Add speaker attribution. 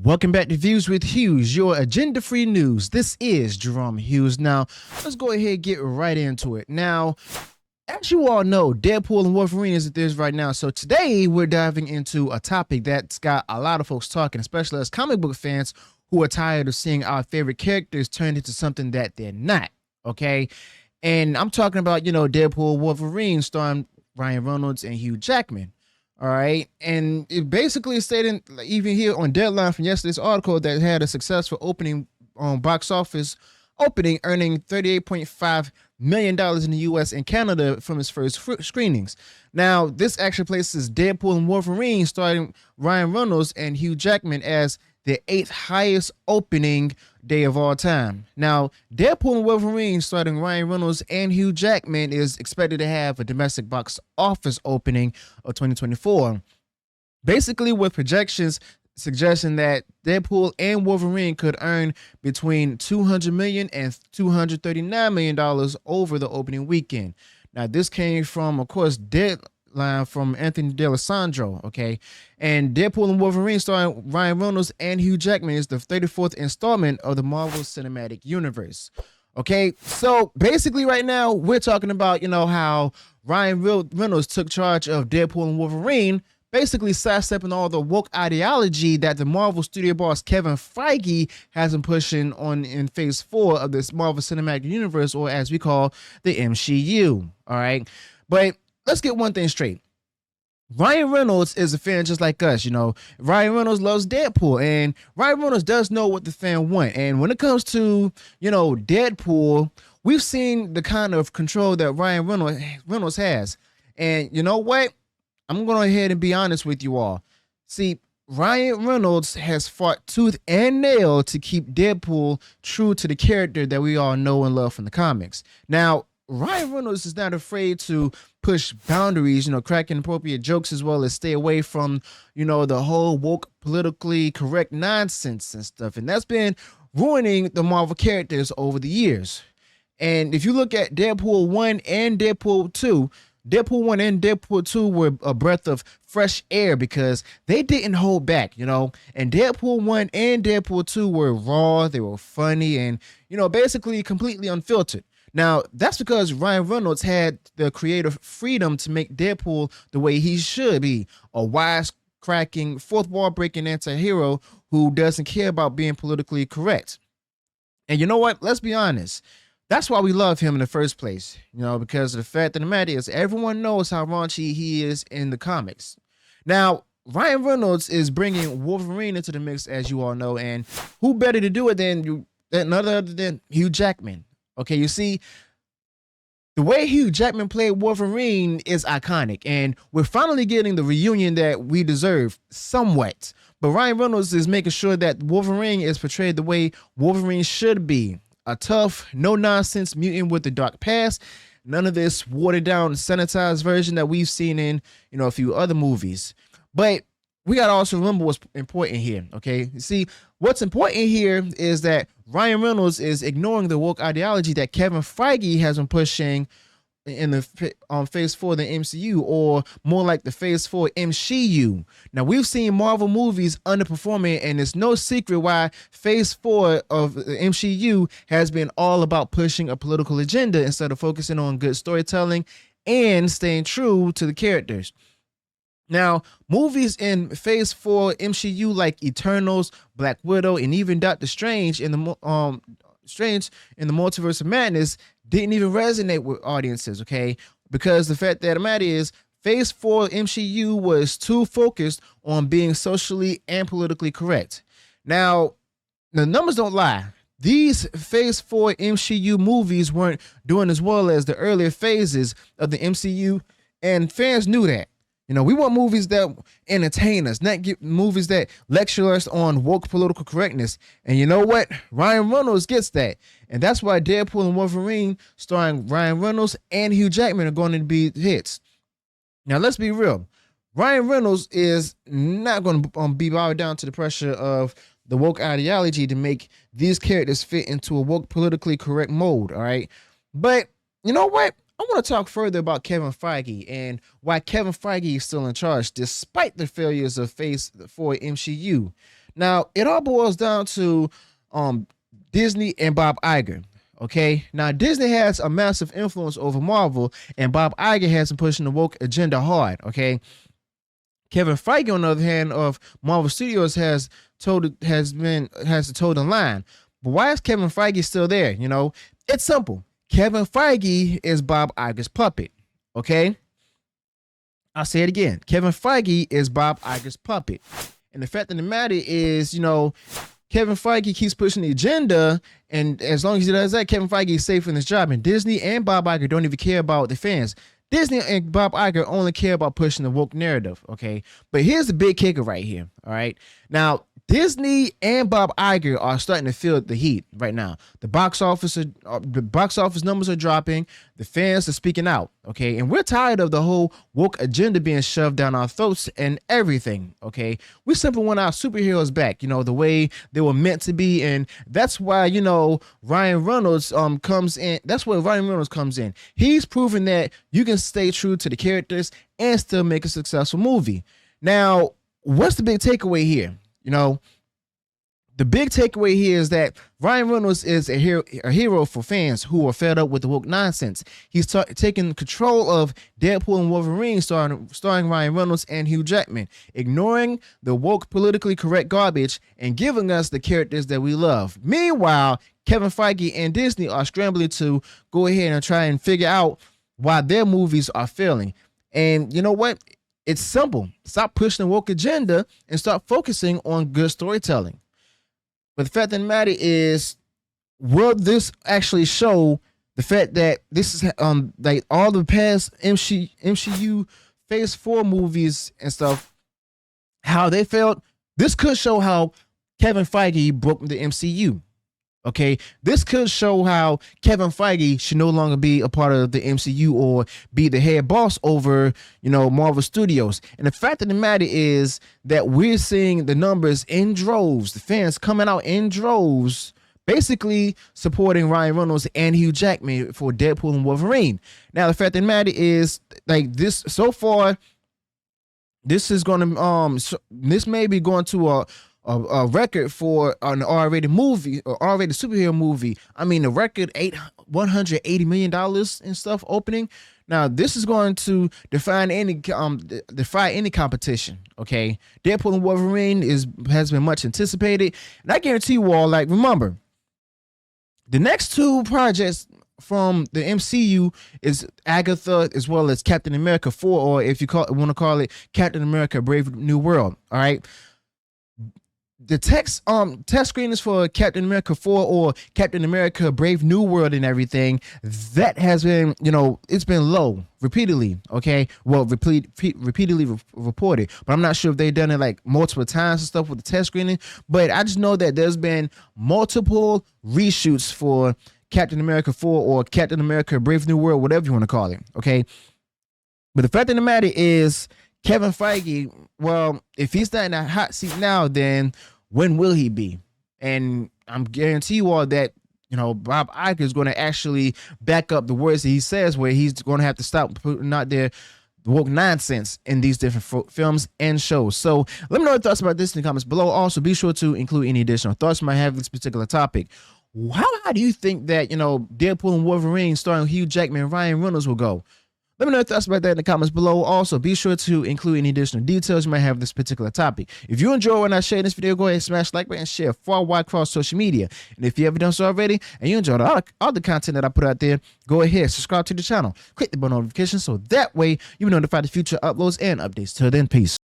Speaker 1: Welcome back to Views with Hughes, your agenda-free news. This is Jerome Hughes. Now, let's go ahead and get right into it. Now, as you all know, Deadpool and Wolverine is at this right now. So today we're diving into a topic that's got a lot of folks talking, especially as comic book fans who are tired of seeing our favorite characters turned into something that they're not. Okay, and I'm talking about Deadpool Wolverine starring Ryan Reynolds and Hugh Jackman. All right. And it basically stated, like, even here on Deadline from yesterday's article, that had a successful opening on box office opening, earning $38.5 million in the US and Canada from its first screenings. Now, this actually places Deadpool and Wolverine starring Ryan Reynolds and Hugh Jackman as the 8th highest opening day of all time. Now, Deadpool and Wolverine starring Ryan Reynolds and Hugh Jackman is expected to have a domestic box office opening of 2024. Basically, with projections suggesting that Deadpool and Wolverine could earn between $200 million and $239 million over the opening weekend. Now, this came from, of course, Deadline from Anthony D'Alessandro, okay? And Deadpool and Wolverine starring Ryan Reynolds and Hugh Jackman is the 34th installment of the Marvel Cinematic Universe. Okay, so basically right now we're talking about, how Ryan Reynolds took charge of Deadpool and Wolverine, basically sidestepping all the woke ideology that the Marvel studio boss Kevin Feige has been pushing on in phase 4 of this Marvel Cinematic Universe, or as we call the MCU. All right, but let's get one thing straight. Ryan Reynolds is a fan just like us, Ryan Reynolds loves Deadpool, and Ryan Reynolds does know what the fan want. And when it comes to, Deadpool, we've seen the kind of control that Ryan Reynolds has. And you know what? I'm going to go ahead and be honest with you all. See, Ryan Reynolds has fought tooth and nail to keep Deadpool true to the character that we all know and love from the comics. Now, Ryan Reynolds is not afraid to push boundaries, cracking appropriate jokes, as well as stay away from, the whole woke, politically correct nonsense and stuff. And that's been ruining the Marvel characters over the years. And if you look at Deadpool 1 and Deadpool 2, Deadpool 1 and Deadpool 2 were a breath of fresh air because they didn't hold back, And Deadpool 1 and Deadpool 2 were raw, they were funny, and, basically completely unfiltered. Now, that's because Ryan Reynolds had the creative freedom to make Deadpool the way he should be, a wise-cracking, fourth wall-breaking anti-hero who doesn't care about being politically correct. And you know what? Let's be honest. That's why we love him in the first place, because of the fact of the matter is everyone knows how raunchy he is in the comics. Now, Ryan Reynolds is bringing Wolverine into the mix, as you all know, and who better to do it than none other than Hugh Jackman? Okay, you see, the way Hugh Jackman played Wolverine is iconic, and we're finally getting the reunion that we deserve somewhat. But Ryan Reynolds is making sure that Wolverine is portrayed the way Wolverine should be. A tough, no-nonsense mutant with a dark past. None of this watered-down, sanitized version that we've seen in, a few other movies. But we got to also remember what's important here, okay? You see, what's important here is that Ryan Reynolds is ignoring the woke ideology that Kevin Feige has been pushing in the phase 4 of the MCU, or more like the phase 4 MCU. Now, we've seen Marvel movies underperforming, and it's no secret why phase 4 of the MCU has been all about pushing a political agenda instead of focusing on good storytelling and staying true to the characters. Now, movies in phase 4 MCU like Eternals, Black Widow, and even Doctor Strange in the Multiverse of Madness didn't even resonate with audiences, okay? Because the fact that the matter is, phase 4 MCU was too focused on being socially and politically correct. Now, the numbers don't lie. These phase 4 MCU movies weren't doing as well as the earlier phases of the MCU, and fans knew that. We want movies that entertain us, not get movies that lecture us on woke political correctness. And you know what? Ryan Reynolds gets that. And that's why Deadpool and Wolverine, starring Ryan Reynolds and Hugh Jackman, are going to be hits. Now, let's be real. Ryan Reynolds is not going to be bowed down to the pressure of the woke ideology to make these characters fit into a woke politically correct mold, all right? But you know what? I want to talk further about Kevin Feige and why Kevin Feige is still in charge despite the failures of phase 4 MCU. Now, it all boils down to Disney and Bob Iger. Okay, now Disney has a massive influence over Marvel, and Bob Iger has been pushing the woke agenda hard. Okay, Kevin Feige, on the other hand, of Marvel Studios has told the line. But why is Kevin Feige still there? You know, it's simple. Kevin Feige is Bob Iger's puppet. Okay, I'll say it again. Kevin Feige is Bob Iger's puppet, and the fact of the matter is, you know, Kevin Feige keeps pushing the agenda, and as long as he does that, Kevin Feige is safe in his job. And Disney and Bob Iger don't even care about the fans. Disney and Bob Iger only care about pushing the woke narrative, okay? But here's the big kicker right here, all right? Now, Disney and Bob Iger are starting to feel the heat right now. The box office numbers are dropping. The fans are speaking out, okay? And we're tired of the whole woke agenda being shoved down our throats and everything, okay? We simply want our superheroes back, you know, the way they were meant to be. And that's why, you know, Ryan Reynolds comes in. That's where Ryan Reynolds comes in. He's proven that you can stay true to the characters and still make a successful movie. Now, what's the big takeaway here? You know, the big takeaway here is that Ryan Reynolds is a hero for fans who are fed up with the woke nonsense. He's taking control of Deadpool and Wolverine, starring Ryan Reynolds and Hugh Jackman, ignoring the woke politically correct garbage and giving us the characters that we love. Meanwhile, Kevin Feige and Disney are scrambling to go ahead and try and figure out why their movies are failing. And you know what? It's simple. Stop pushing the woke agenda and start focusing on good storytelling. But the fact of the matter is, will this actually show the fact that this is like all the past MCU Phase 4 movies and stuff, how they failed? This could show how Kevin Feige broke the MCU. Okay, this could show how Kevin Feige should no longer be a part of the MCU or be the head boss over, you know, Marvel Studios. And the fact of the matter is that we're seeing the numbers in droves, the fans coming out in droves, basically supporting Ryan Reynolds and Hugh Jackman for Deadpool and Wolverine. Now, the fact of the matter is, like, this so far, this is going to this may be going to a record for an R-rated movie or R-rated superhero movie. I mean, the record $180 million and stuff opening. Now, this is going to defy any competition. Okay, Deadpool and Wolverine has been much anticipated, and I guarantee you all, like, remember, the next two projects from the MCU is Agatha as well as Captain America 4, or if you want to call it Captain America: Brave New World. All right. The test screenings for Captain America 4 or Captain America Brave New World and everything, that has been, you know, it's been low repeatedly, okay? Well, repeatedly reported, but I'm not sure if they've done it like multiple times and stuff with the test screening, but I just know that there's been multiple reshoots for Captain America 4 or Captain America Brave New World, whatever you want to call it, okay? But the fact of the matter is, Kevin Feige, well, if he's not in that hot seat now, then when will he be? And I'm guarantee you all that, you know, Bob Iger is going to actually back up the words that he says, where he's going to have to stop putting out there woke nonsense in these different films and shows. So let me know your thoughts about this in the comments below. Also, be sure to include any additional thoughts you might have on this particular topic. How do you think that, you know, Deadpool and Wolverine starring Hugh Jackman and Ryan Reynolds will go? Let me know your thoughts about that in the comments below. Also, be sure to include any additional details you might have this particular topic. If you enjoy when I share this video, go ahead and smash the like button and share far wide across social media. And if you haven't done so already and you enjoyed all the content that I put out there, go ahead, subscribe to the channel, click the bell notification so that way you'll be notified of future uploads and updates. Till then, peace.